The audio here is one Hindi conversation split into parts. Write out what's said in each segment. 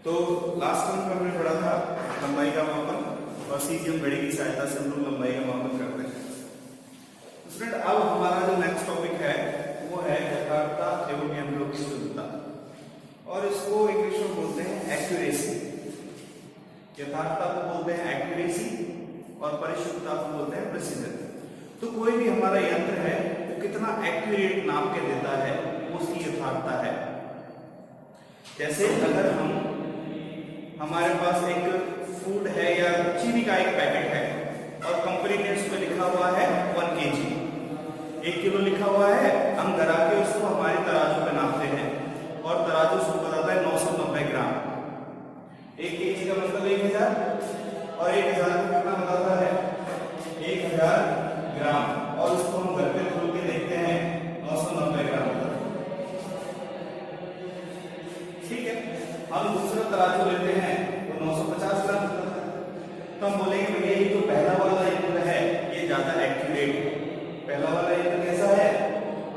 तो लास्ट टाइम पर हमने पढ़ा था लंबाई का मापन और सीजीएम घड़ी की सहायता से हम लोग लंबाई का मापन करते हैं। स्टूडेंट अब हमारा जो नेक्स्ट टॉपिक है वो है यथार्थता एवं यंत्रों की शुद्धता, और इसको इंग्लिश में बोलते हैं एक्यूरेसी। यथार्थता को बोलते हैं एक्यूरेसी और परिशुद्धता को बोलते हैं प्रिसीजन। तो कोई भी हमारा यंत्र है वो कितना एक्यूरेट नाप के देता है वो उसकी यथार्थता है। जैसे अगर हमारे पास एक फूड है या चीनी का एक पैकेट है और कंपनी ने उस पर लिखा हुआ है 1 kg, 1 किलो लिखा हुआ है, हम घर आके उसको हमारे तराजू पे नापते हैं और तराजू उसको बताता है 990 ग्राम। 1 kg का मतलब 1000 और 1000 का कितना बताता है 1000 ग्राम, और उसको हम घर पे खोल के देखते हैं 990 ग्राम। ठीक है, हम दूसरा तराजू लेते हैं तो 950 ग्राम, तो हम बोलेंगे भैया ये जो पहला वाला यंत्र है ये ज्यादा एक्यूरेट है। पहला वाला यंत्र कैसा है?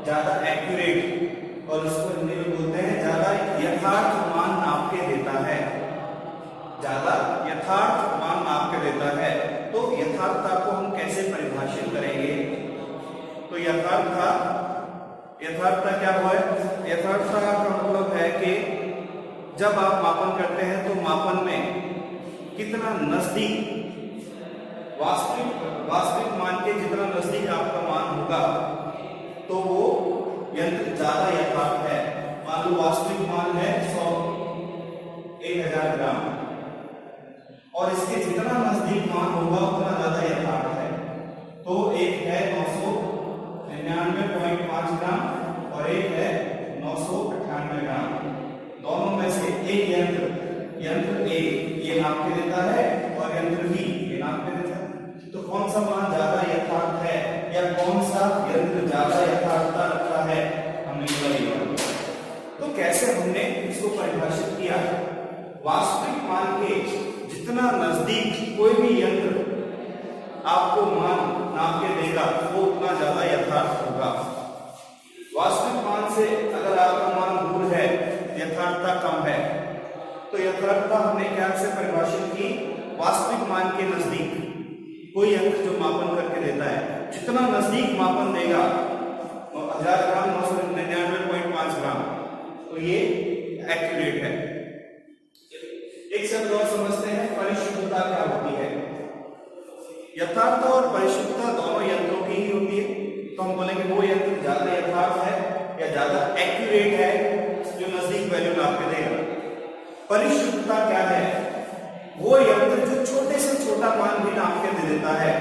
ज्यादा एक्यूरेट, और उसको हिंदी में बोलते हैं ज्यादा यथार्थ मान नाप के देता है। ज्यादा यथार्थ मान नाप के देता है। तो यथार्थता को हम कैसे परिभाषित करेंगे? तो यथार्थता क्या हुआ है? यथार्थता का मतलब है कि जब आप मापन करते हैं तो मापन में कितना नजदीक वास्तविक मान के जितना नजदीक आपका मान होगा तो वो यंत्र ज्यादा यथार्थ है। मान लो वास्तविक मान है 1000 ग्राम और इसके जितना नजदीक मान होगा उतना ज्यादा यथार्थ है। तो एक है 999.5 ग्राम और एक है 998 ग्राम। दोनों में से एक यंत्र ए ये नाप के देता है और यंत्र बी ये नाप के देता है। तो कौन सा मान ज्यादा यथार्थ है या कौन सा यंत्र ज्यादा यथार्थता रखता है, हमने बोला। तो कैसे हमने इसको परिभाषित किया? वास्तविक मान के जितना नजदीक कोई भी यंत्र आपको मान नाप के देगा वो उतना ज्यादा यथार्थ होगा। वास्तविक मान से अगर आपका मान दूर है, यथार्थता कम है, तो यथार्थता हमने क्या से परिभाषित की? वास्तविक मान के नजदीक कोई यंत्र जो मापन करके देता है, जितना नजदीक मापन देगा 1000 ग्राम 999.5 ग्राम, तो ये एक्यूरेट है। एक शब्द और समझते हैं, परिशुद्धता क्या होती है। यथार्थता और परिशुद्धता दोनों यंत्रों की ही होती है। तो हम बोलेंगे वो यंत्र ज्यादा यथार्थ है या ज्यादा एक्यूरेट है जो नजदीक वैल्यू नाप के देगा। परिशुद्धता क्या है? वो यंत्र जो छोटे से छोटा मान भी नाप के दे देता है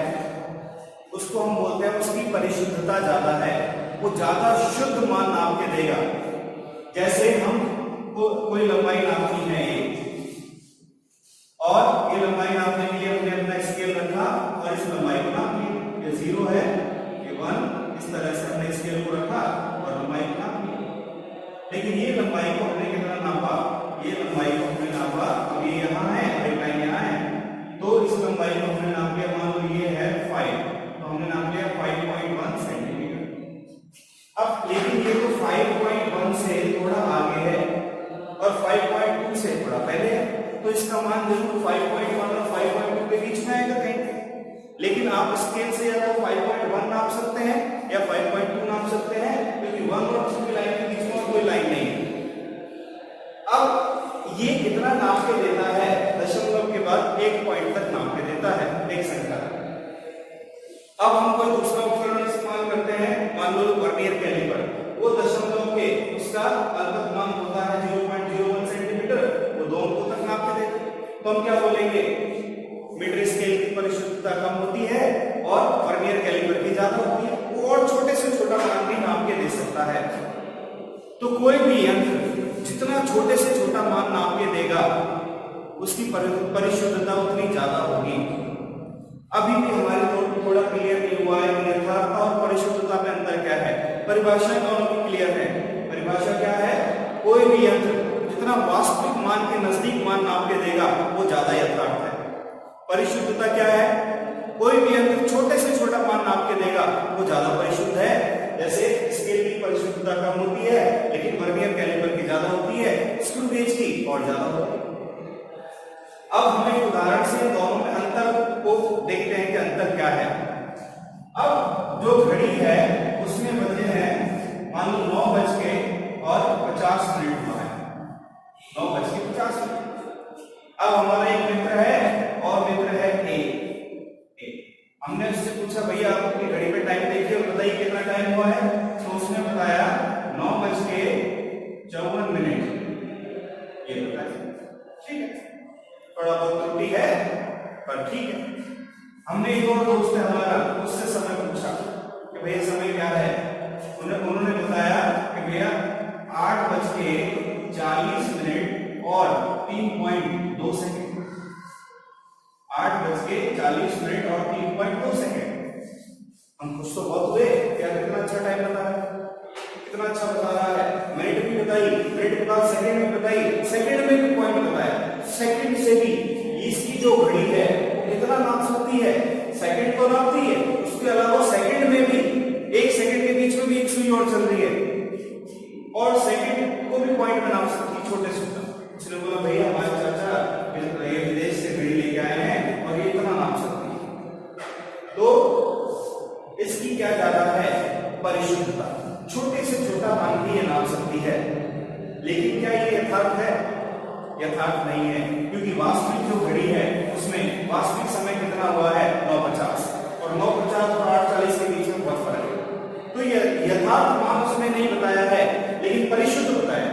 उसको हम बोलते हैं उसकी परिशुद्धता ज्यादा है, वो ज्यादा शुद्ध मान नाप के देगा। जैसे हम कोई लंबाई नापनी है और ये लंबाई नापने के लिए हमने अपना स्केल रखा और इस लंबाई को नाप लिया। ये 0 है, ये 1, इस तरह से हमने स्केल को रखा और लंबाई को नाप लिया। लेकिन ये लंबाई को हमने कितना नापा? ये लंबाई को हमने नापा, अब ये यहाँ है और एक लाइन यहाँ है, तो इस लंबाई को हमने नाप लिया। मान लो ये है 5, तो हमने नाप लिया 5.1 सेंटीमीटर। अब लेकिन ये तो 5.1 से थोड़ा आगे है और 5.2 से थोड़ा पहले है, तो इसका मान जरूर 5.1 और 5.2 के बीच में आएगा कहीं। लेकिन आप स्केल से या तो 5.1 नाप सकते हैं या 5.2 नाप सकते हैं, क्योंकि 1 और 2 की लाइन के बीच में कोई लाइन नहीं है। अब ये कितना नाप के देता है? दशमलव के बाद 1 पॉइंट तक नाप के देता है एक संख्या। अब हम कोई दूसरा उपकरण इस्तेमाल करते हैं, मान लो वर्नियर कैलिपर, वो दशमलव के उसका अंतत मान होता है 0.01 सेंटीमीटर, वो 2 अंकों तक नाप के देता है। तो हम क्या बोलेंगे? मीटर स्केल की परिशुद्धता कम होती है और वर्नियर कैलिपर की ज्यादा होती है, वो और छोटे से छोटा मान भी नाप के दे सकता है। तो कोई भी यंत्र जितना छोटे से छोटा मान नाप के देगा उसकी परिशुद्धता उतनी ज्यादा होगी। अभी भी हमारे थोड़ा क्लियर नहीं हुआ है कि यथार्थता और परिशुद्धता में अंतर क्या है। परिभाषा दोनों की क्लियर है। परिभाषा क्या है? कोई भी यंत्र जितना वास्तविक मान के नजदीक मान नाप के देगा वो ज्यादा यथार्थ है। परिशुद्धता क्या है? कोई भी यंत्र छोटे से छोटा मान नाप के देगा वो ज्यादा परिशुद्ध है। जैसे स्केल की परिशुद्धता कम होती है लेकिन वर्नियर कैलिपर की ज्यादा होती है, स्क्रू गेज की और ज्यादा होती है। अब हम एक उदाहरण से दोनों में अंतर को देखते हैं कि अंतर क्या है। अब जो घड़ी है उसमें बजे हैं मान लो 9:50 हुआ है, 9:50। अब हमारा एक मित्र है और मित्र है ए। हमने उससे पूछा भैया आप अपनी घड़ी पे टाइम देखिए और बताइए कितना टाइम हुआ है। तो उसने बताया 9:54। ये बताया, ठीक है, थोड़ा बहुत त्रुटि है पर ठीक है। हमने एक और दोस्त है हमारा, उससे समय पूछा कि भैया समय क्या है। उन्होंने बताया कि भैया 8:40 और 3.2 सेकेंड। 8:40 और 3.2 सेकेंड। हम खुश तो बहुत हुए, क्या कितना अच्छा टाइम बता रहा है, कितना अच्छा बता रहा है। मिनट भी बताई, मिनट के बाद सेकंड भी बताई, सेकंड में भी पॉइंट बताया। सेकंड से भी इसकी जो घड़ी है कितना नाप सकती है, सेकंड तो नापती है, उसके अलावा सेकंड में भी 1 सेकंड के बीच में भी एक सुई और चल रही है और सेकंड को भी पॉइंट में नाप सकती है, छोटे से। इसने बोला भैया हमारे चाचा विदेश से घड़ी लेके आए हैं और ये इतना नाप सकती है। तो इसकी क्या ज्यादा है, परिशुद्धता। छोटे से छोटा मान भी ये नाप सकती है, लेकिन क्या ये यथार्थ है? यथार्थ नहीं है, क्योंकि वास्तविक जो घड़ी है उसमें वास्तविक समय कितना हुआ है 9:50 और 9:50 और 8:40 के बीच में बहुत फर्क है। तो ये यथार्थ मान उसने नहीं बताया है, लेकिन परिशुद्ध बताया।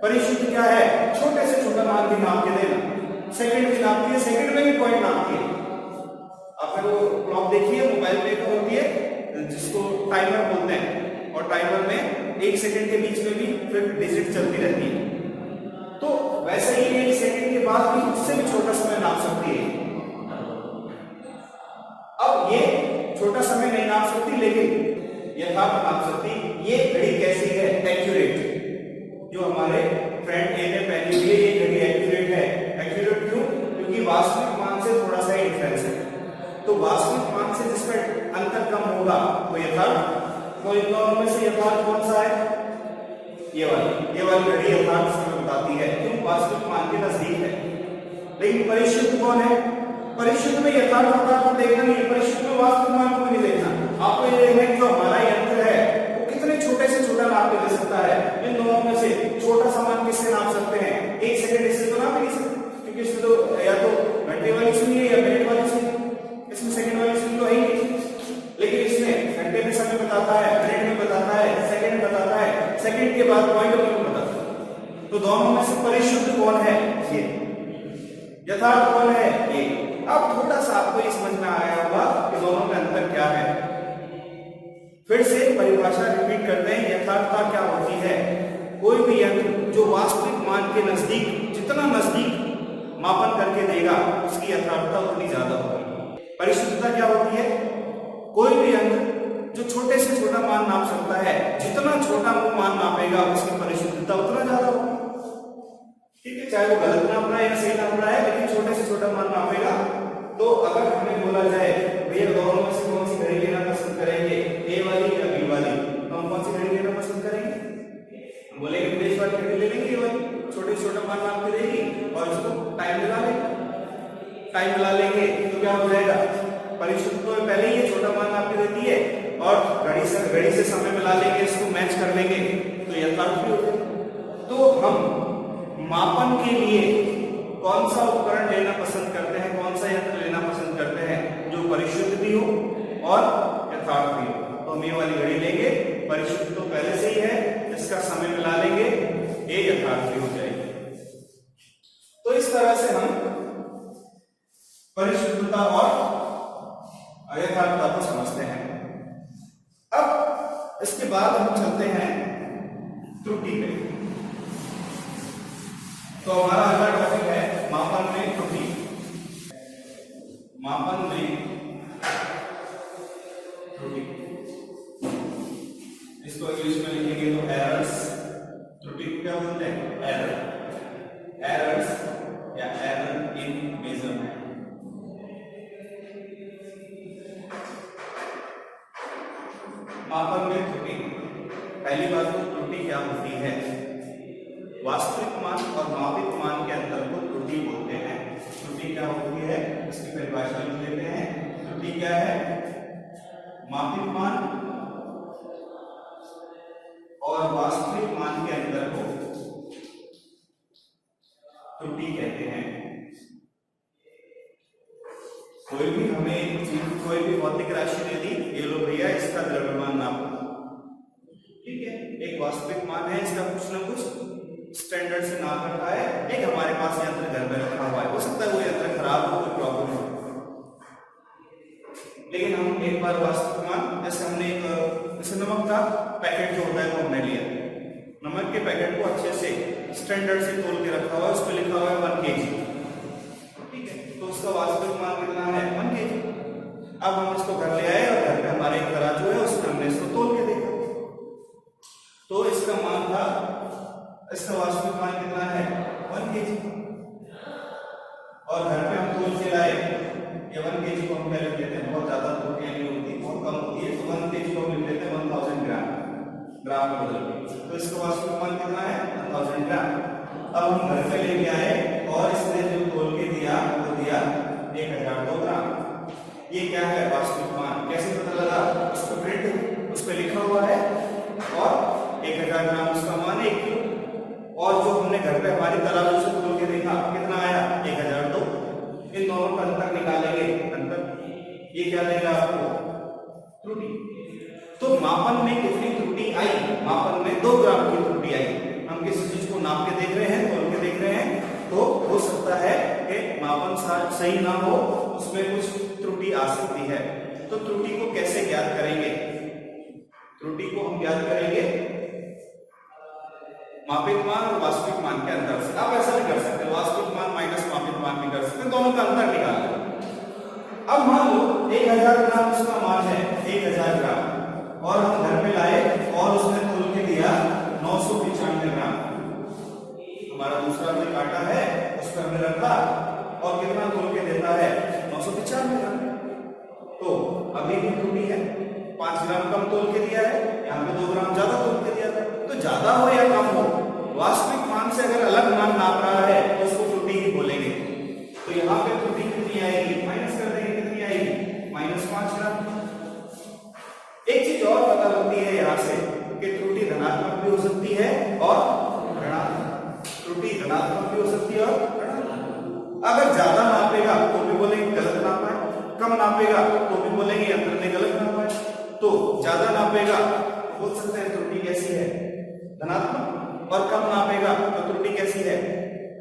परिशुद्ध क्या है? छोटे से छोटा मान भी नाप के देना। सेकंड भी नापती है, सेकंड में भी पॉइंट नापती है। आपने वो क्लॉक देखी है मोबाइल में तो होती है जिसको टाइमर बोलते हैं, और टाइमर में 1 सेकंड के बीच में भी फिर डिजिट चलती रहती है। तो वैसे ही 1 सेकंड के बाद भी उससे भी छोटा समय नाप सकती है। अब ये छोटा समय नहीं नाप सकती, लेकिन यथार्थ नाप सकती। ये घड़ी कैसी है? एक्यूरेट। जो हमारे फ्रेंड ए ने पहनी हुई है ये घड़ी एक्यूरेट है। एक्यूरेट क्यों? क्योंकि वास्तविक मान से थोड़ा सा डिफरेंस है, तो वास्तविक मान से जिसमें अंतर कम होगा वो यथार्थ। तो इन दोनों में से यथार्थ कौन सा है? ये वाली घड़ी यथार्थ समय बताती है, क्यों? वास्तविक मान के नजदीक है। लेकिन परिशुद्ध कौन है? परिशुद्ध में यथार्थ होता तो देखना नहीं, परिशुद्ध में वास्तविक मान को नहीं देखना। आपको ये देखना है जो हमारा यंत्र है वो कितने छोटे से छोटा नाप के दे सकता है। इन दोनों में से छोटा सा मान किससे नाप सकते हैं? 1 सेकंड इससे तो नाप नहीं सकते, क्योंकि इसमें तो या तो घंटे वाली सुई है या मिनट वाली सुई, इसमें सेकंड वाली सुई तो है ही नहीं। लेकिन इसमें घंटे में समय बताता है, मिनट में बताता है, सेकंड बताता है, सेकंड के बाद पॉइंट में बताता है। तो दोनों में से परिशुद्ध कौन है? ये। यथार्थ कौन है? ये। अब थोड़ा सा आपको ये समझ में आया होगा कि दोनों में अंतर क्या है। फिर से परिभाषा रिपीट करते हैं। यथार्थता क्या होती है? कोई भी यंत्र जो वास्तविक मान के नजदीक, जितना नजदीक मापन करके देगा उसकी यथार्थता उतनी ज्यादा होगी। परिशुद्धता क्या होती है? कोई भी यंत्र जो छोटे से छोटा मान नाप सकता है, जितना छोटा वो मान नापेगा उसकी परिशुद्धता उतना ज्यादा होगी। ठीक है, चाहे वो गलत नाप रहा है या सही नाप रहा है, लेकिन छोटे से छोटा मान नापेगा। तो अगर हमें बोला जाए भैया दोनों में से कौन सी घड़ी लेना पसंद करेंगे, ए वाली या बी वाली, तो हम कौन सी घड़ी लेना पसंद करेंगे? हम बोलेंगे विदेश वाली घड़ी ले लेंगे, ये वाली छोटे से छोटा मान नाप के देगी और इसको टाइम मिला लेंगे। टाइम मिला लेंगे तो क्या हो जाएगा? परिशुद्ध तो पहले ही छोटा मान आपके देती है और घड़ी से समय मिला लेंगे, इसको मैच कर लेंगे तो यथार्थ भी हो जाएगा। तो हम मापन के लिए कौन सा उपकरण लेना पसंद करते हैं, कौन सा यंत्र लेना पसंद करते हैं? जो परिशुद्ध भी हो और यथार्थ भी हो। तो हम ये वाली घड़ी लेंगे, परिशुद्ध तो पहले से ही है, इसका समय मिला लेंगे, ये यथार्थ भी हो जाएगी। तो इस तरह से हम परिशुद्धता और यथार्थता को समझते हैं। अब इसके बाद हम चलते हैं त्रुटि पे। तो हमारा अगला टॉपिक है मापन में त्रुटि। मापन में त्रुटि, इसको इंग्लिश में लिखेंगे तो एरर्स। त्रुटि को क्या बोलते हैं? एरर। एरर्स या एरर इन मेजरमेंट। मापन में त्रुटि। पहली बात तो त्रुटि क्या होती है? वास्तविक मान और मापित मान के अंतर को त्रुटि बोलते हैं। त्रुटि इसकी परिभाषा लिख लेते हैं। त्रुटि क्या है? मापित मान और वास्तविक मान के अंतर को त्रुटि कहते हैं। कोई भी हमें कोई भी भौतिक राशि दे दी, ये लो भैया इसका द्रव्यमान नापो, ठीक है, एक वास्तविक मान है, इसका कुछ ना कुछ स्टैंडर्ड से नाप रखा है, एक हमारे पास यंत्र घर में रखा हुआ है, हो सकता है वो यंत्र खराब हो, कोई प्रॉब्लम हो, लेकिन हम एक बार वास्तविक मान, जैसे हमने एक जैसे नमक का पैकेट जो होता है वो हमने लिया, नमक के पैकेट को अच्छे से स्टैंडर्ड से तोल के रखा हुआ है, उस पर लिखा हुआ है 1 kg, ठीक है, तो उसका वास्तविक मान कितना है? 1 kg। अब हम इसको घर ले आए और घर पे हमारे एक तराजू है, उसमें हमने इसको तोल के देखा, तो इसका मान था, इसका वास्तविक मान कितना है? 1 kg। और घर पे हम तोल के लाए, ये 1 kg को हम क्या लिख लेते हैं? बहुत ज्यादा त्रुटियां नहीं होती, बहुत कम होती है, तो 1 kg को हम लिख लेते हैं 1000 ग्राम, ग्राम में बदल के। तो इसका वास्तविक मान कितना है? 1000 ग्राम। अब हम घर पे लेके आए और इसने जो तोल के दिया वो दिया 1002 ग्राम। ये क्या है? वास्तविक मान। कैसे पता लगा? उस पर प्रिंट, उस पर लिखा हुआ है, और 1000 ग्राम उसका मान 1 किलो, और जो हमने घर पे हमारी तराजू से तोल के देखा कितना आया? 1002। इन दोनों का अंतर निकालेंगे, अंतर ये क्या देगा आपको? त्रुटि। तो मापन में कितनी त्रुटि आई? मापन में 2 ग्राम की त्रुटि आई। हम किसी चीज को नाप के देख रहे हैं, तोल के देख रहे हैं, तो हो सकता है कि मापन सही ना हो, उसमें कुछ त्रुटि आ सकती है। तो त्रुटि को कैसे ज्ञात करेंगे? त्रुटि को हम ज्ञात करेंगे मापित मान और वास्तविक मान के अंतर से। आप ऐसा नहीं कर सकते, वास्तविक मान माइनस मापित मान नहीं कर सकते, दोनों का अंतर निकाल लो। अब मान लो 1000 ग्राम उसका मान है, 1000 ग्राम, और हम घर पे लाए और उसने तोल के दिया 995 ग्राम। हमारा दूसरा हमने काटा है, उस पर हमने रखा, और कितना तोल के देता है? 995 ग्राम। तो अभी भी त्रुटि है, 5 ग्राम कम तोल के दिया है, यहाँ पे 2 ग्राम ज्यादा तोल के दिया था। तो ज्यादा हो या कम हो, वास्तविक मान से अगर अलग मान नाप रहा है तो उसको त्रुटि ही बोलेंगे। तो यहाँ पे त्रुटि कितनी आएगी? माइनस कर देंगे, कितनी आएगी? -5 ग्राम। एक चीज और पता लगती है यहाँ से कि त्रुटि धनात्मक भी हो सकती है और ऋणात्मक। त्रुटि धनात्मक भी हो सकती है और ऋणात्मक। अगर ज्यादा नापेगा तो भी बोलेंगे गलत नापा है, कम नापेगा तो भी बोलेंगे यंत्र ने गलत नापा है। तो ज्यादा नापेगा तो बोल सकते हैं त्रुटि कैसी है? धनात्मक, और कम नापेगा तो त्रुटि कैसी है?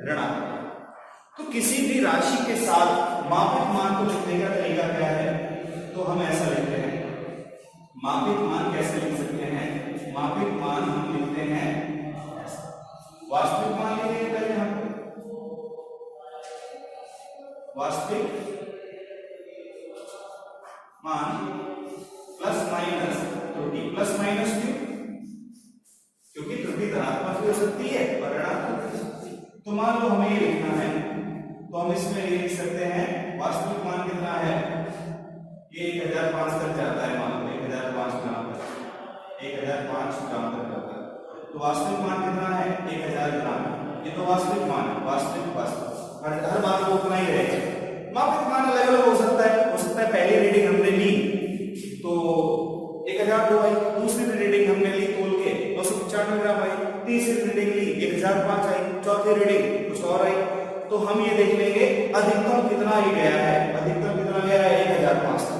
ऋणात्मक। तो किसी भी राशि के साथ मापित मान को लिखने का तरीका क्या है? तो हम ऐसा लिखते हैं, मापित मान कैसे लिख सकते हैं? मापित मान हम लिखते हैं, वास्तविक मान लिखेंगे पहले हम, वास्तविक मान प्लस माइनस त्रुटि। प्लस माइनस क्यों? क्योंकि त्रुटि धनात्मक भी हो सकती है और ऋणात्मक भी हो सकती है। तो मान लो हमें ये लिखना है, तो हम इसमें ये लिख सकते हैं, वास्तविक मान कितना है? ये 1005 तक जाता है, मान लो 1005 ग्राम तक, 1005 ग्राम तक जाता है। तो वास्तविक मान कितना है? 1000 ग्राम। ये तो वास्तविक मान है, वास्तविक हर बार वो उतना ही रहेगा। मापित मान अलग अलग हो सकता है, पहली रीडिंग हमने ली तो 1002 आई, दूसरी रीडिंग हमने ली तोल के 995 ग्राम आई, तीसरी रीडिंग ली 1005 आई, चौथी रीडिंग कुछ और आई। तो हम ये देख लेंगे अधिकतम कितना ही गया है, अधिकतम कितना गया है? 1005 तक।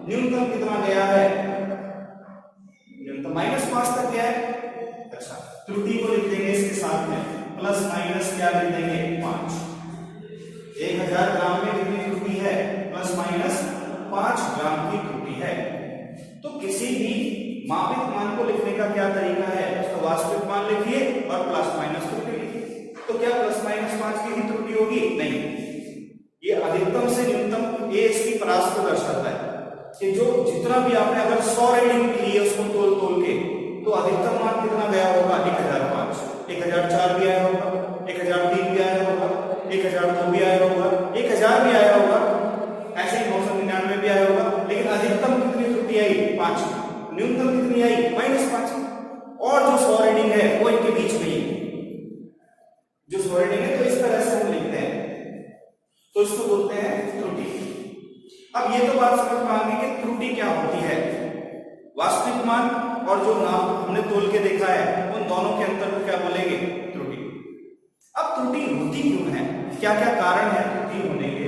न्यूनतम कितना गया है? न्यूनतम -5 तक गया है। अच्छा, त्रुटि को लिख देंगे इसके साथ में, प्लस माइनस क्या लिख देंगे? 5। 1000 ग्राम में कितनी त्रुटि है? प्लस माइनस 5 ग्राम की त्रुटि है। तो किसी भी मापित मान को लिखने का क्या तरीका है? उसका वास्तविक मान लिखिए और प्लस माइनस त्रुटि लिखिए। तो क्या प्लस माइनस 5 की ही त्रुटि होगी? नहीं, ये अधिकतम से न्यूनतम, ये इसकी परास को दर्शाता है कि जो जितना भी आपने अगर 100 रीडिंग ली है उसको तोल के, तो अधिकतम मान कितना गया होगा? 1005। 1004 भी आया होगा, 1003 भी आया होगा, 1002 भी आया होगा, 1000 भी आया होगा, ऐसे ही 999 भी आया होगा। लेकिन अधिकतम कितनी त्रुटि आई? 5। न्यूनतम कितनी आई? -5। और जो 100 रीडिंग है वो इनके बीच में ही, जो 100 रीडिंग है, तो इस तरह से हम लिखते हैं। तो इसको बोलते हैं त्रुटि। अब ये तो बात समझ में आ गई कि त्रुटि क्या होती है। वास्तविक मान और जो नाप हमने तोल के देखा है उन दोनों के अंतर को क्या बोलेंगे? त्रुटि। अब त्रुटि होती क्यों है, क्या क्या कारण है त्रुटि होने के,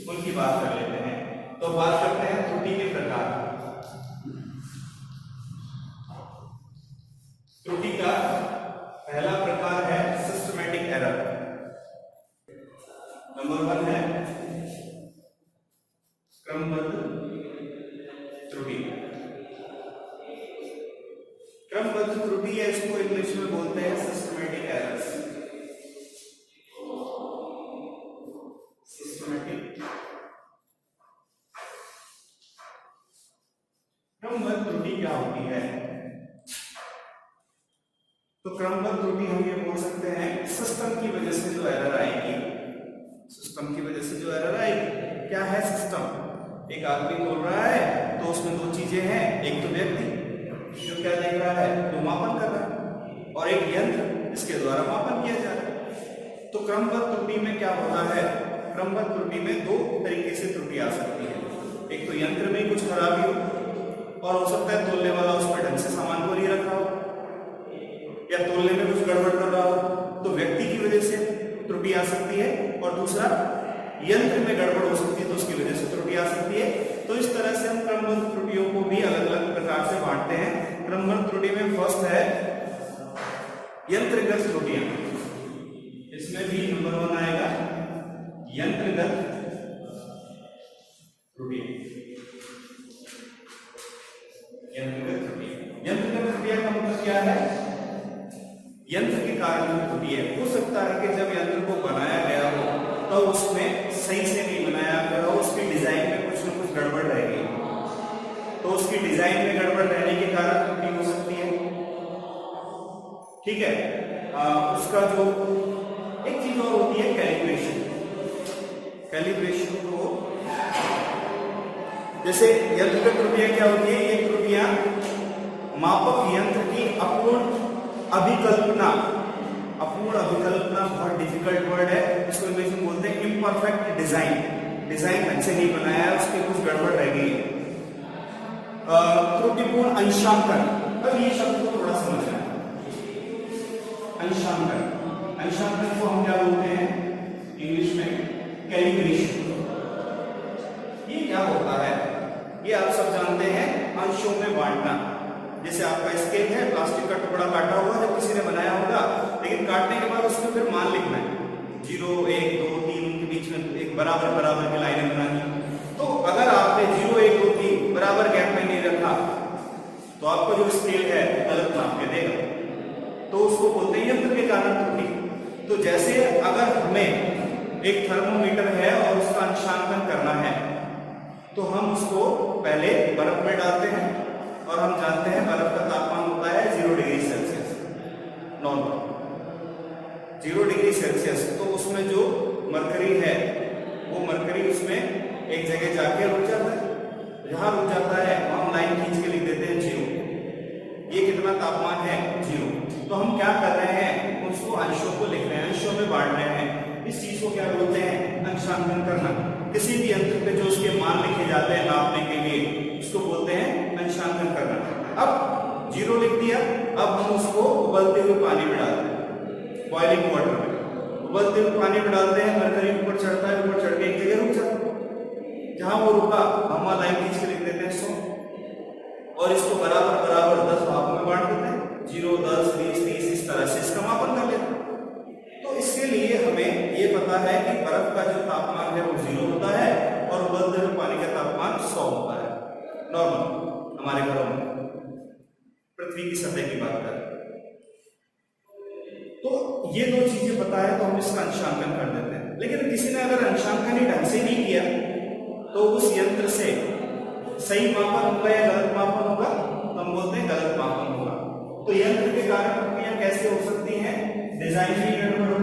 उनकी बात कर लेते हैं। तो बात करते हैं त्रुटि के प्रकार। त्रुटि का पहला प्रकार है सिस्टमैटिक एरर। नंबर 1 है क्रमबद्ध त्रुटि। क्रमबद्ध त्रुटि है, इसको इंग्लिश में बोलते हैं सिस्टमैटिक एरर्स। सिस्टमैटिक क्रमबद्ध त्रुटि क्या होती है? तो क्रमबद्ध त्रुटि हम ये बोल सकते हैं सिस्टम की वजह से जो एरर आएगी, सिस्टम की वजह से जो एरर आएगी। क्या है सिस्टम? एक आदमी बोल रहा है तो उसमें दो चीजें हैं, एक तो व्यक्ति जो क्या देख रहा है, जो मापन कर रहा है, और एक यंत्र जिसके द्वारा मापन किया जा रहा है। तो क्रमबद्ध त्रुटि में क्या होता है? क्रमबद्ध त्रुटि में दो तरीके से त्रुटि आ सकती है। एक तो यंत्र में कुछ खराबी हो, और हो सकता है तोलने वाला उस पर ढंग से सामान को नहीं रख रहा हो, या तोलने में कुछ गड़बड़ कर रहा हो, तो व्यक्ति की वजह से त्रुटि आ सकती है, और दूसरा यंत्र में गड़बड़ हो सकती है तो उसकी वजह से त्रुटि आ सकती है। तो इस तरह से हम क्रमबद्ध त्रुटियों को भी अलग अलग प्रकार से बांटते हैं। क्रमबद्ध त्रुटि में फर्स्ट है यंत्रगत त्रुटियां, इसमें भी नंबर 1 आएगा यंत्रगत त्रुटियां। यंत्रगत त्रुटियां का मतलब क्या है? यंत्र के कारण जो त्रुटि है, हो सकता है कि जब यंत्र को बनाया गया हो तो उसमें सही से नहीं बनाया गया हो, उसकी डिजाइन में कुछ न कुछ गड़बड़ रह गई, तो उसकी डिजाइन में गड़बड़ रहने के कारण त्रुटि हो सकती है। ठीक है। उसका जो एक चीज और होती है कैलिब्रेशन। कैलिब्रेशन को जैसे यंत्रगत त्रुटियां क्या होती है? ये त्रुटियां मापक यंत्र की अपूर्ण अभिकल्पना बहुत डिफिकल्ट वर्ड है, इसको इंग्लिश में बोलते हैं इम्परफेक्ट डिजाइन। डिजाइन ढंग से नहीं बनाया है, उसकी कुछ गड़बड़ रह गई है। त्रुटिपूर्ण अंशांकन, अब ये शब्द को थोड़ा समझना है। अंशांकन को हम क्या बोलते हैं इंग्लिश में? कैलिब्रेशन। ये क्या होता है? ये आप सब जानते हैं, अंशों में बांटना। जैसे आपका स्केल है, प्लास्टिक का टुकड़ा काटा हुआ है, किसी ने बनाया होगा, लेकिन काटने के बाद उसमें फिर मान लिखना है, 0 1 2 3, उनके बीच में एक बराबर की लाइनें बनानी। तो अगर आपने 0 1 2 3 बराबर गैप में नहीं रखा तो आपका जो स्केल है गलत नाप के देगा, तो उसको बोलते हैं यंत्र के कारण त्रुटि। तो जैसे अगर हमें एक थर्मोमीटर है और उसका अंशांकन करना है, तो हम उसको पहले बर्फ में डालते हैं, और हम जानते हैं बर्फ का तापमान होता है 0 degree Celsius normal, 0 degree Celsius. तो उसमें जो मरकरी है वो मरकरी उसमें एक जगह जाके रुक जाता है, जहां रुक जाता है हम लाइन खींच के लिख देते हैं 0। ये कितना तापमान है? 0। तो हम क्या कर रहे हैं? उसको अंशों को लिख रहे हैं, अंशों में बांट रहे हैं। इस चीज को क्या बोलते हैं? अंशांकन करना। किसी भी यंत्र पे जो उसके मान लिखे जाते हैं नापने के लिए, उसको बोलते हैं अंशांकन करना। अब 0 लिख दिया, अब हम उसको उबलते हुए पानी में डालते हैं, बॉइलिंग वाटर में उबलते हुए पानी में डालते हैं। मरकरी ऊपर चढ़ता है, ऊपर चढ़ के एक जगह रुक जाता है, जहां वो रुका हम लाइन खींच के लिख देते हैं 100, और इसको बराबर 10 भागों में बांट देते हैं, 0 10 20 30, इस तरह से इसका मापन कर लेते हैं। तो इसके लिए हमें ये पता है कि बर्फ का जो तापमान है वो 0 होता है, और उबलते हुए पानी का तापमान 100 होता है नॉर्मल हमारे घरों में, पृथ्वी की सतह की बात करें तो ये दो चीजें पता है, तो हम इसका अंशांकन कर देते हैं। लेकिन किसी ने अगर अंशांकन ही ढंग से नहीं किया तो उस यंत्र से सही मापन होगा या गलत मापन होगा? तो हम बोलते हैं गलत मापन होगा। तो यंत्र के कारण त्रुटियां कैसे हो सकती हैं? डिजाइन में गड़बड़ हो,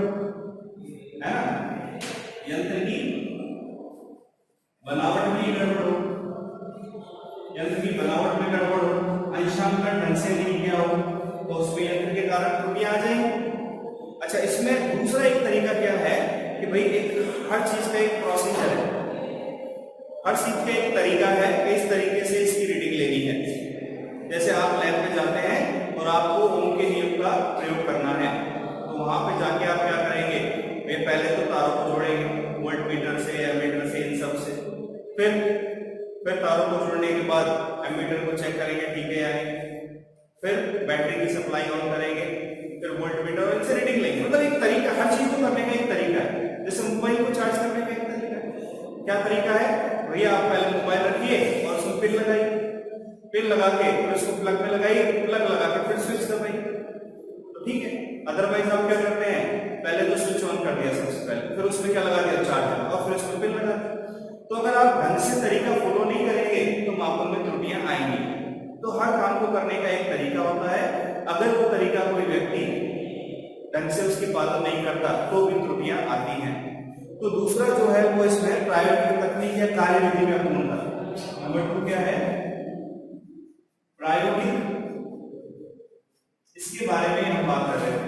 है ना, यंत्र की बनावट में गड़बड़ हो, यंत्र की बनावट में गड़बड़ हो, अंशांकन ढंग से नहीं किया हो, तो उसमें यंत्र के कारण त्रुटियां आ जाएंगी। अच्छा, इसमें दूसरा एक तरीका क्या है कि भाई हर चीज का एक प्रोसीजर है, हर चीज का एक तरीका है कि इस तरीके से इसकी रीडिंग लेनी है। जैसे आप लैब में जाते हैं और आपको ओम के नियम का प्रयोग करना है, तो वहां पे जाके आप क्या करेंगे, वे पहले तो तारों को जोड़ेंगे वोल्टमीटर से, एमीटर से, इन सब से। फिर तारों को जोड़ने के बाद एमीटर को चेक करेंगे ठीक है या नहीं, फिर बैटरी की सप्लाई ऑन करेंगे, फिर वोल्टमीटर और इनसे रीडिंग लेंगे। मतलब एक तरीका, हर चीज को करने का एक तरीका है। जैसे मोबाइल को चार्ज करने का एक तरीका है। क्या तरीका है भैया, आप पहले मोबाइल रखिए और उसमें पिन लगाइए, पिन लगा के फिर उसको प्लग में लगाइए, प्लग लगा के फिर स्विच दबाइए, तो ठीक है। अदरवाइज आप क्या करते हैं, पहले तो स्विच ऑन कर दिया सबसे पहले, फिर उसमें क्या लगा दिया, चार्जर, और फिर उसमें पिन लगा दिया। तो अगर आप ढंग से तरीका फॉलो नहीं करेंगे तो मापन में त्रुटियां आएंगी। तो हर काम को करने का एक तरीका होता है, अगर वो तरीका कोई व्यक्ति ढंग से उसकी पालन नहीं करता तो भी त्रुटियां आती हैं। तो दूसरा जो है वो इसमें प्रायोगिक तकनीक या कार्यविधि में पूर्णता। नंबर 2 क्या है, प्रायोगिक, इसके बारे में हम बात कर रहे हैं।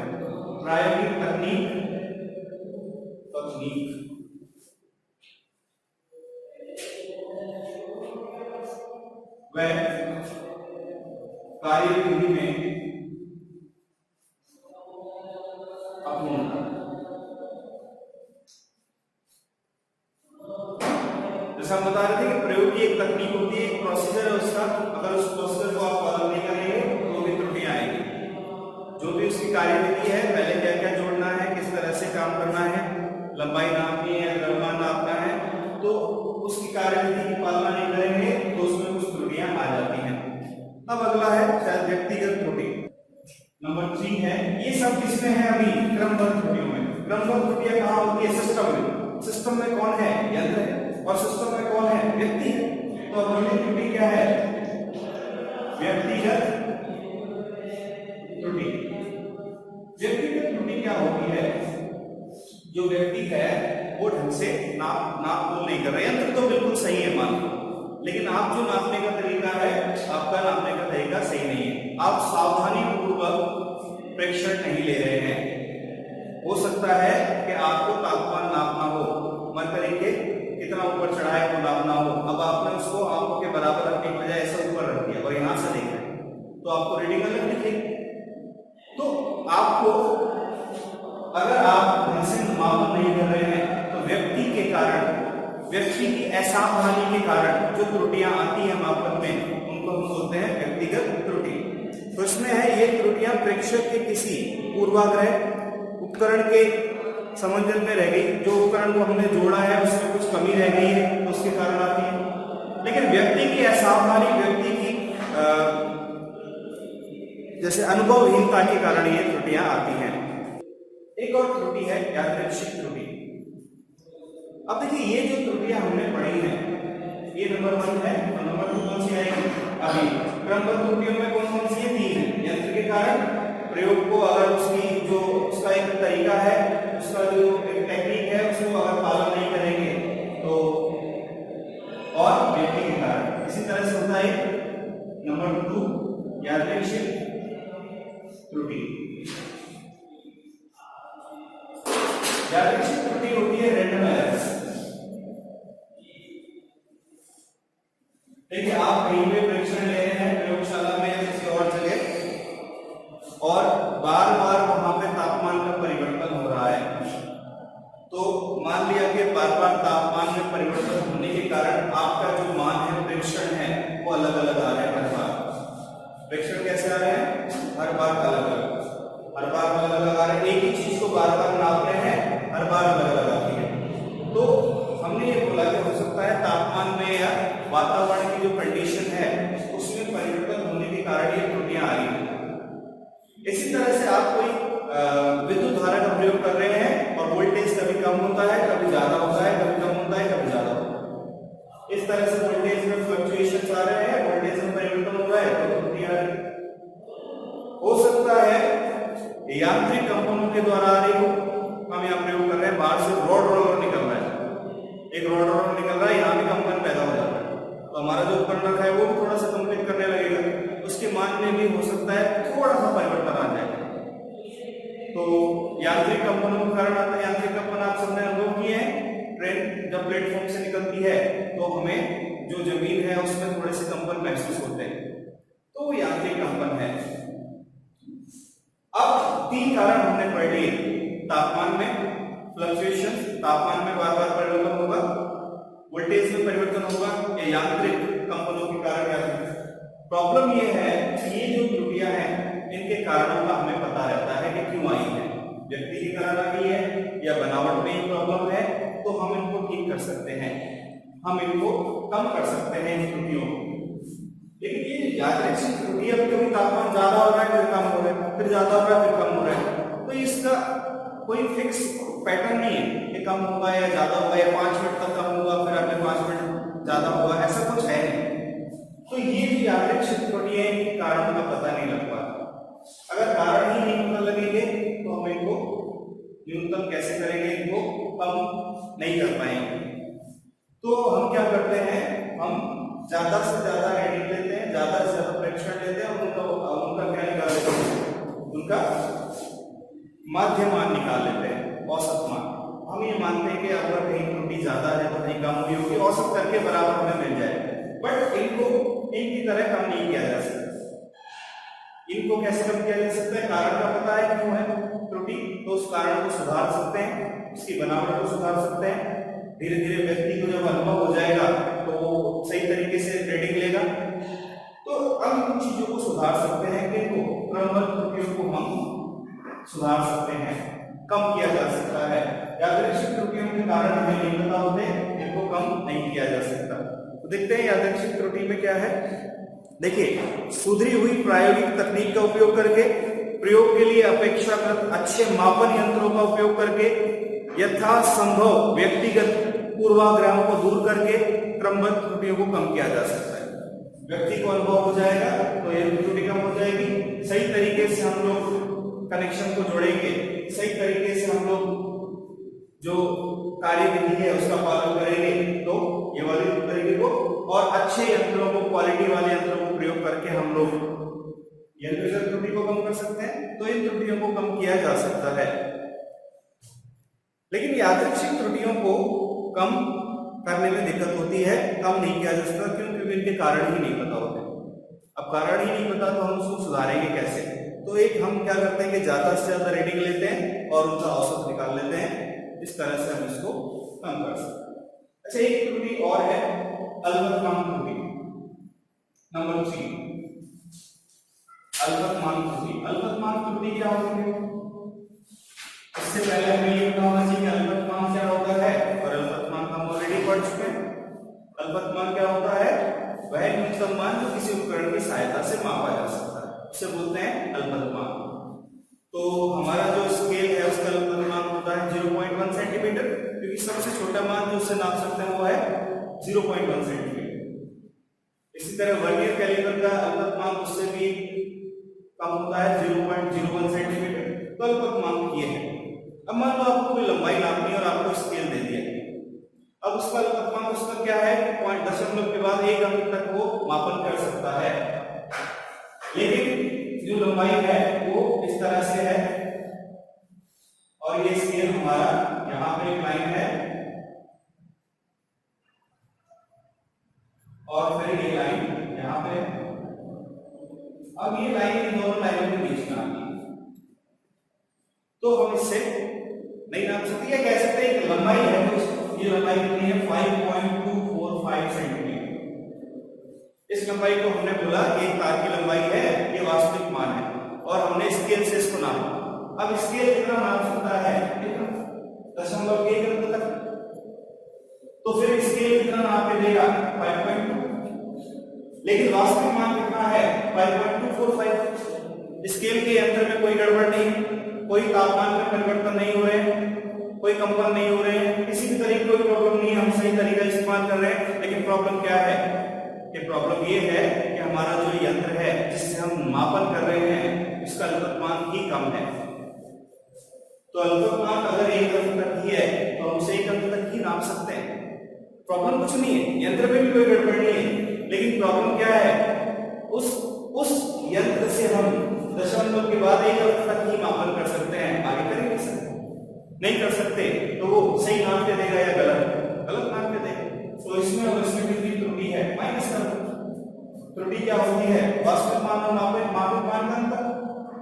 प्रायोगिक तकनीक वह कार्यविधि में अपूर्णता। जैसा हम बता रहे थे कि प्रयोग की एक तकनीक होती है, एक प्रोसीजर है उसका, अगर उस प्रोसीजर को आप फॉलो नहीं करेंगे तो भी त्रुटियां आएंगी। जो भी उसकी कार्यविधि है, पहले क्या क्या जोड़ना है, किस तरह से काम करना है, लंबाई नापनी है, द्रव्यमान नापना है, तो उसकी कार्यविधि की पालना नहीं करेंगे तो उसमें कुछ त्रुटियां आ जाती हैं। अब अगला है शायद व्यक्तिगत त्रुटि। नंबर 3 है, ये सब किसमें है अभी, क्रमबद्ध त्रुटियों में। क्रमबद्ध त्रुटियां कहां होती है, सिस्टम में। सिस्टम में कौन है, यंत्र है, और सिस्टम में कौन है, व्यक्ति है। तो अगली त्रुटि क्या है, व्यक्तिगत त्रुटि। व्यक्तिगत त्रुटि क्या होती है, जो व्यक्ति है वो ढंग से नाप तोल नहीं कर रहा, यंत्र तो बिल्कुल सही है मान लो, लेकिन आप जो नापने का तरीका है, आपका नापने का तरीका सही नहीं है। आप सावधानी पूर्वक प्रेक्षण नहीं ले रहे हैं। हो सकता है कि आपको तापमान नापना हो, मरकरी के कितना ऊपर चढ़ा है तो नापना हो, अब आपने उसको आंखों के बराबर रखने की बजाय ऐसा ऊपर रख दिया और यहां से देख रहे हैं तो आपको रीडिंग अलग दिखेगी। तो आपको, अगर आप ढंग से मापन नहीं कर रहे हैं तो व्यक्ति के कारण, व्यक्ति की असावधानी के कारण जो त्रुटियां आती है मापन में, उनको हम बोलते हैं व्यक्तिगत त्रुटि। तो इसमें है ये त्रुटियां प्रेक्षक के किसी पूर्वाग्रह उपकरण के समंजन में रह गई, जो उपकरण को हमने जोड़ा है उसमें कुछ कमी रह गई है तो उसके कारण आती है। लेकिन व्यक्ति की असावधानी, व्यक्ति की जैसे अनुभवहीनता के कारण ये त्रुटियां आती हैं। एक और त्रुटि है यादृच्छिक त्रुटि। अब देखिए ये जो त्रुटियां हमने पढ़ी हैं, ये नंबर 1 है और नंबर 2 कौन सी आएगी, अभी क्रमबद्ध त्रुटियों में कौन कौन सी है, 3 है। यंत्र के कारण, प्रयोग को अगर उसकी जो उसका एक तरीका है, उसका जो एक टेक्निक है उसको अगर पालन नहीं करेंगे तो, और व्यक्ति के कारण। इसी तरह से होता है नंबर 2 यादृच्छिक त्रुटि। यादृच्छिक त्रुटि होती है रैंडम एरर्स। देखिए आप कहीं पे परीक्षण ले रहे हैं, प्रयोगशाला में या किसी और जगह, और बार बार वहां पे तापमान का परिवर्तन हो रहा है, तो मान लिया कि बार बार तापमान में परिवर्तन होने के कारण आपका जो मान है, प्रेक्षण है, वो अलग अलग आ रहे हैं हर बार। प्रेक्षण कैसे आ रहे हैं, हर बार अलग अलग, हर बार अलग अलग आ रहे हैं। एक ही चीज को बार बार नाप रहे हैं, हर बार अलग अलग आती है। तो हमने ये बोला कि हो सकता है तापमान में या वातावरण की जो कंडीशन है उसमें परिवर्तन होने के कारण ये त्रुटियां आ रही हैं। इसी तरह से आप कोई विद्युत धारा का प्रयोग कर रहे हैं और वोल्टेज कभी कम होता है, कभी ज्यादा होता है, कभी कम होता है, कभी ज्यादा होता है। इस तरह से वोल्टेज में फ्लक्चुएशन आ रहे हैं, वोल्टेज में परिवर्तन हो रहा है तो त्रुटियां आ रही है। हो सकता है यांत्रिक कंपनों के द्वारा आ रही हो, हम यहाँ प्रयोग कर रहे हैं, बाहर से रॉड रोलर निकल रहा है, एक रॉड रोलर निकल रहा है, यहाँ भी कंपन पैदा हो जाता है, तो हमारा जो उपकरण रखा है वो भी थोड़ा सा कंपित करने लगेगा, उसके मान में भी हो सकता है थोड़ा सा परिवर्तन आ जाएगा। तो यांत्रिक कंपनों के कारण आता है। यांत्रिक कंपन आप सबने अनुभव किए हैं, ट्रेन जब प्लेटफॉर्म से निकलती है तो हमें जो जमीन है उसमें थोड़े से कंपन महसूस होते हैं, तो वो यांत्रिक कंपन है। अब 3 कारण हमने पढ़ लिए, तापमान में फ्लक्चुएशन, तापमान में बार बार परिवर्तन होगा, वोल्टेज में परिवर्तन होगा, ये यांत्रिक कंपनों के कारण है। प्रॉब्लम ये है कि ये जो त्रुटियां हैं इनके कारणों का हमें पता रहता है कि क्यों आई है, व्यक्ति के कारण आ गई है या बनावट में ही प्रॉब्लम है, तो हम इनको ठीक कर सकते हैं, हम इनको कम कर सकते हैं इन त्रुटियों को। लेकिन ये यादृच्छिक त्रुटि, अब कभी तापमान ज्यादा हो रहा है फिर कम हो रहा है, फिर ज्यादा हो रहा है फिर कम हो रहा है, तो इसका कोई फिक्स पैटर्न नहीं है कि कम होगा या ज्यादा होगा या 5 मिनट तक कम होगा फिर अगले 5 मिनट ज्यादा होगा, ऐसा कुछ है नहीं। तो ये जो यादृच्छिक त्रुटि है इनके कारण का पता नहीं लग पाता। अगर कारण ही नहीं पता लगेंगे तो हम इनको न्यूनतम कैसे करेंगे, इनको कम नहीं कर पाएंगे। तो हम क्या करते हैं, हम ज्यादा से ज्यादा रीडिंग लेते हैं, ज्यादा से ज्यादा प्रेक्षण लेते हैं और उनका क्या निकाल लेते हैं, उनका माध्य मान निकाल लेते हैं, औसत मान। हम ये मानते हैं कि अगर कहीं त्रुटि ज्यादा है तो कहीं कम हुई होगी, औसत करके बराबर हमें मिल जाए, बट इनको इनकी तरह कम नहीं किया जा सकता। इनको कैसे कम किया जा सकता है, कारण का पता है क्यों है त्रुटि, तो उस कारण को सुधार सकते हैं, उसकी बनावट को सुधार सकते हैं। धीरे धीरे व्यक्ति को जब अनुभव हो जाएगा तो वो सही तरीके से रीडिंग लेगा, तो हम इन चीजों को सुधार सकते हैं, इनको क्रमबद्ध त्रुटियों को हम सुधार सकते हैं, कम किया जा सकता है। यादृच्छिक त्रुटियों के कारण हमें नहीं पता होते, इनको कम नहीं किया जा सकता। तो देखते हैं यादृच्छिक त्रुटि में क्या है। देखिए, सुधरी हुई प्रायोगिक तकनीक का उपयोग करके, प्रयोग के लिए अपेक्षाकृत अच्छे मापन यंत्रों का उपयोग करके, यथासंभव व्यक्तिगत पूर्वाग्रहों को दूर करके क्रमबद्ध त्रुटियों को कम किया जा सकता है। व्यक्ति को अनुभव हो जाएगा तो ये त्रुटि कम हो जाएगी। सही तरीके से हम लोग कनेक्शन को जोड़ेंगे, सही तरीके से हम लोग जो कार्य विधि है उसका पालन करेंगे तो ये वाले तरीके को, और अच्छे यंत्रों को, क्वालिटी वाले यंत्रों को प्रयोग करके हम लोग यंत्रगत त्रुटि को कम कर सकते हैं। तो इन त्रुटियों को कम किया जा सकता है। लेकिन यादृच्छिक त्रुटियों को कम करने में दिक्कत होती है, कम नहीं किया जा सकता, क्योंकि इनके कारण ही नहीं पता होते। अब कारण ही नहीं पता तो हम उसको सुधारेंगे कैसे? तो एक हम क्या करते हैं कि ज्यादा से ज्यादा रीडिंग लेते हैं और उनका औसत निकाल लेते हैं, इस तरह से हम इसको कम कर सकते हैं। अच्छा, एक त्रुटि और है, अल्पतमांक त्रुटि, नंबर 3, अल्पतमांक त्रुटि। अल्पतमांक त्रुटि क्या होती है? इससे पहले हमें ये पता होना चाहिए कि अल्पतमांक क्या होता है, और अल्पतमांक हम ऑलरेडी पढ़ चुके हैं। अल्पतमांक क्या होता है? वह न्यूनतम मान जो किसी उपकरण की सहायता से मापा जा सकता है, उसे बोलते हैं अल्पतमांक। तो हमारा जो स्केल है उसका अल्पतमांक होता है 0.1 सेंटीमीटर, क्योंकि सबसे छोटा मान जो उससे नाप सकते हैं वो है 0.1 सेंटीमीटर। इसी तरह वर्नियर कैलिपर का अल्पतमांक उससे भी कम होता है 0.01 सेंटीमीटर। तो अल्पतमांक ये है। अब मान लो आपको कोई लंबाई नापनी है और आपको स्केल दे दिया, अब उसका अल्पतमांक उसका क्या है, पॉइंट दशमलव के बाद 1 अंक तक वो मापन कर सकता है। लेकिन जो लंबाई है वो इस तरह से है, और ये स्केल हमारा यहां पे एक लाइन है और फिर ये लाइन यहां पे। अब ये लाइन इन दोनों लाइनों के बीच में आती है, तो हम इससे नहीं नाप सकते, या कह सकते हैं कि लंबाई है तो ये लंबाई कितनी है, 5.245 सेंटीमीटर। इस लंबाई को हमने बोला एक तार की लंबाई है, ये वास्तविक मान है, और हमने स्केल से इसको नापा। अब स्केल कितना नाप सकता है, दशमलव के अंक तक, तो फिर स्केल कितना नाप के देगा, 5.2, लेकिन वास्तविक मान कितना है, 5.245। स्केल के यंत्र में कोई गड़बड़ नहीं, कोई तापमान में परिवर्तन नहीं हो रहे, कोई कंपन नहीं हो रहे हैं, किसी भी तरह की कोई प्रॉब्लम नहीं है, हम सही तरीका इस्तेमाल कर रहे हैं। लेकिन प्रॉब्लम क्या है, कि प्रॉब्लम ये है कि हमारा जो यंत्र है जिससे हम मापन कर रहे हैं उसका अल्पतमांक ही कम है। तो अल्पतमांक अगर 1 अंक तक ही है तो हम उसे 1 अंक तक ही नाप सकते हैं, प्रॉब्लम कुछ नहीं है, यंत्र में भी कोई गड़बड़ नहीं है। लेकिन प्रॉब्लम क्या है, उस यंत्र से हम दशमलव के बाद एक अंक तक ही मापन कर सकते हैं, आगे कर ही नहीं सकते। नहीं कर सकते तो वो सही नाम के देगा या गलत नाम के देगा। तो इसमें और इसमें कितनी त्रुटि है, माइनस कर दो। त्रुटि क्या होती है, वास्तविक मान और मापित मान का अंतर,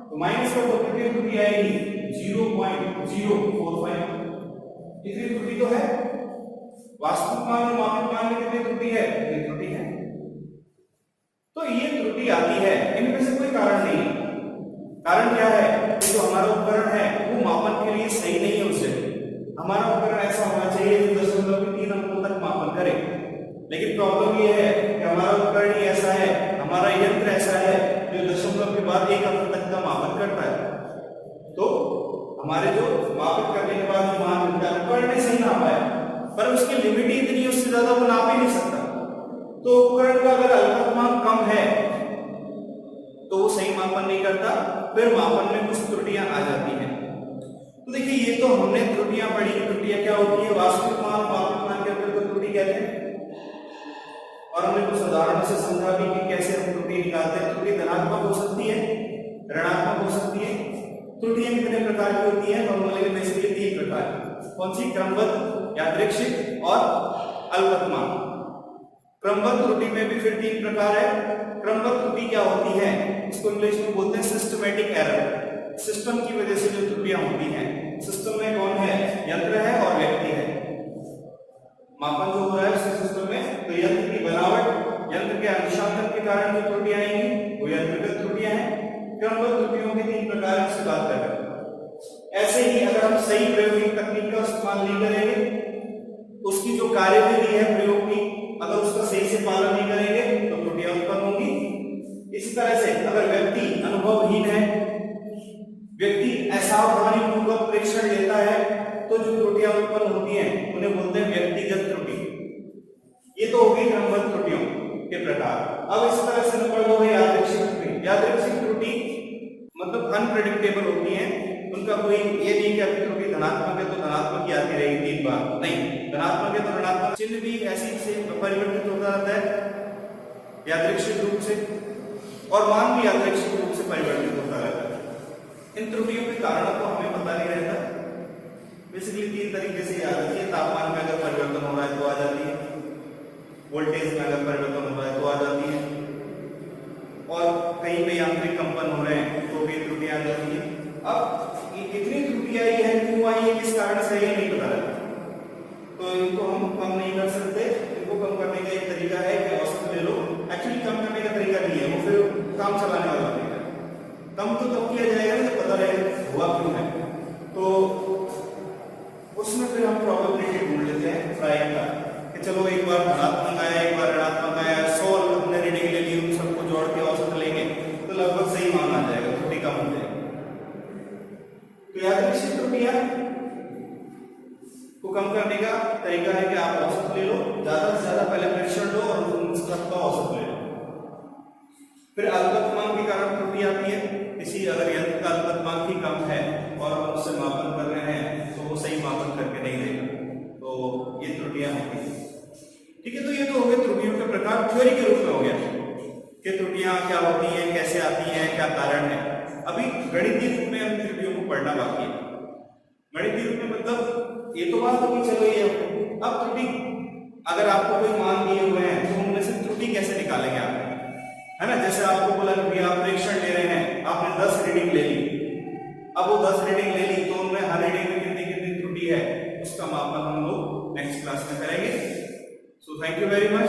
तो माइनस कर दो, कितनी त्रुटि आएगी 0.045। इतनी त्रुटि तो है, वास्तविक मान और मापित मान में कितनी त्रुटि है, ये त्रुटि है। तो ये त्रुटि आती है, इनमें से कोई कारण नहीं है। कारण क्या है, जो हमारा उपकरण है वो मापन के लिए सही नहीं है। उससे हमारा उपकरण ऐसा होना चाहिए जो 0.3 अंकों तक मापन करे, लेकिन प्रॉब्लम ये है कि हमारा उपकरण ही ऐसा है, हमारा यंत्र ऐसा है जो दशमलव के बाद एक अंक तक का मापन करता है। तो हमारे जो मापित करने के बाद जो मान मिलता है उपकरण ने सही नापा है, पर उसकी लिमिट ही इतनी, उससे ज्यादा वो नाप ही नहीं सकता। तो उपकरण का अगर अल्पतमांक कम है तो वो सही मापन नहीं करता, फिर मापन में कुछ त्रुटियां आ जाती हैं। तो देखिए ये तो हमने त्रुटियां पढ़ी। त्रुटियां क्या होती है, वास्तविक मान मापित मान के अंतर को त्रुटि कहते हैं, और हमने कुछ उदाहरण से समझा भी कि कैसे हम त्रुटि निकालते हैं। त्रुटि धनात्मक हो सकती है, ऋणात्मक हो सकती है। त्रुटियां कितने प्रकार की होती है, नॉर्मली बेसिकली 3 प्रकार की। कौन सी, क्रमबद्ध, यादृच्छिक और अल्पतमांक। क्रमबद्ध त्रुटि में भी फिर 3 प्रकार है। क्रमबद्ध त्रुटि क्या होती है, इसको इंग्लिश में बोलते हैं सिस्टमैटिक एरर। सिस्टम की वजह से जो त्रुटियां होती हैं, सिस्टम में कौन है, यंत्र है और व्यक्ति है। मापन जो हो रहा है उस सिस्टम में, तो यंत्र की बनावट, यंत्र के अनुशासन के कारण जो त्रुटियां आएंगी वो यंत्रगत त्रुटियां हैं। क्रमबद्ध त्रुटियों के 3 प्रकार से बात कर रहे हैं। ऐसे ही अगर हम सही प्रयोगिक तकनीक का इस्तेमाल नहीं करेंगे, उसकी जो कार्यविधि है प्रयोग की, अगर उसका सही से पालन नहीं करेंगे तो त्रुटियां उत्पन्न होंगी। इसी तरह से अगर व्यक्ति अनुभवहीन है, व्यक्ति असावधानी पूर्वक परीक्षण लेता है, तो जो त्रुटियां उत्पन्न होती हैं उन्हें बोलते हैं व्यक्तिगत त्रुटि। ये तो हो गई क्रमबद्ध त्रुटियों के प्रकार। अब इस तरह से नंबर 2 है यादृच्छिक त्रुटि। यादृच्छिक त्रुटि मतलब अनप्रेडिक्टेबल होती है, उनका कोई ये नहीं कि अभी त्रुटि धनात्मक है तो धनात्मक ही आती रहेगी 3 बार, नहीं, धनात्मक है तो ऋणात्मक चिन्ह भी ऐसी से परिवर्तित होता रहता है यादृच्छिक रूप से, और मान भी यादृच्छिक रूप से परिवर्तित होता रहता है। इन त्रुटियों के कारण तो हमें पता नहीं रहता। बेसिकली 3 तरीके से याद रखिए, तापमान में अगर परिवर्तन हो रहा है तो आ जाती है, वोल्टेज में अगर परिवर्तन हो रहा है तो आ जाती है, और कहीं पे यांत्रिक कंपन हो रहे हैं तो भी त्रुटियां आ जाती है। अब कितनी त्रुटि आई है, क्यों आई है, किस कारण से ये नहीं पता लगता, तो इनको हम कम नहीं कर सकते। इनको कम करने का एक तरीका है कि औसत ले लो। एक्चुअली कम करने का तरीका नहीं है, वो फिर काम चलाने वाला तरीका है। कम तो तब किया जाएगा जब पता रहे हुआ क्यों है, तो उसमें फिर हम प्रोबेबिलिटी ढूंढ लेते हैं ट्राई का, कि चलो एक बार धनात्मक आया, एक बार ऋणात्मक आया, 100 हमने रीडिंग ले ली, उन सबको जोड़ के औसत लेंगे तो लगभग सही मान आ जाएगा, त्रुटि कम हो जाएगी। तो यादृच्छिक त्रुटियां को कम करने का तरीका है कि आप औसत ले लो, ज्यादा से ज्यादा पहले परीक्षण लो और उन सबका औसत ले लो। फिर अल्पतमांक के कारण त्रुटि आती है, किसी अगर यंत्र का अल्पतमांक ही कम है और हम उससे मापन कर रहे हैं तो वो सही मापन करके नहीं देगा, तो ये त्रुटियां होती हैं। ठीक है, तो ये तो हो गए त्रुटियों के प्रकार, थ्योरी के रूप में हो गया कि त्रुटियां क्या होती हैं, कैसे आती हैं, क्या कारण है। अभी गणितीय रूप में हम त्रुटियों को पढ़ना बाकी है। गणितीय रूप में मतलब ये तो बात होगी, चलो ये अब त्रुटि, अगर आपको कोई मान दिए हुए हैं तो उनमें से त्रुटि कैसे निकालेंगे आप, है ना। जैसे आपको बोला कि आप परीक्षण ले रहे हैं, आपने 10 रीडिंग ले ली, अब वो 10 रीडिंग ले ली तो उनमें हर रीडिंग में कितनी कितनी त्रुटि है, उसका मापन हम लोग नेक्स्ट क्लास में करेंगे। So thank you very much.